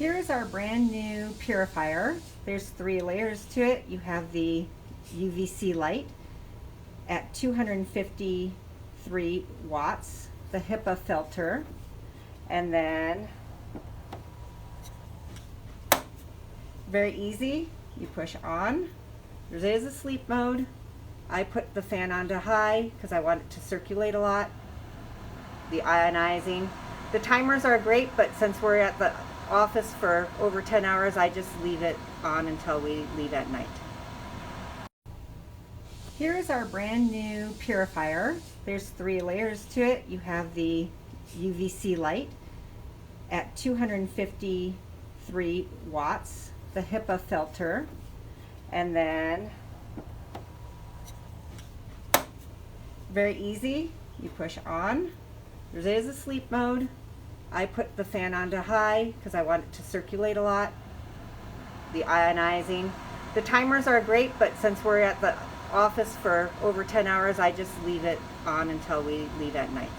Here is our brand new purifier. There's 3 layers to it. You have the UVC light at 253 watts, the HEPA filter, and then very easy, you push on. There is a sleep mode. I put the fan on to high because I want it to circulate a lot. The ionizing. The timers are great, but since we're at the office for over 10 hours, I just leave it on until we leave at night. Here is our brand new purifier. There's 3 layers to it. You have the UVC light at 253 watts, the HEPA filter, and then very easy, you push on. There is a sleep mode. I put the fan on to high because I want it to circulate a lot. The ionizing. The timers are great, but since we're at the office for over 10 hours, I just leave it on until we leave at night.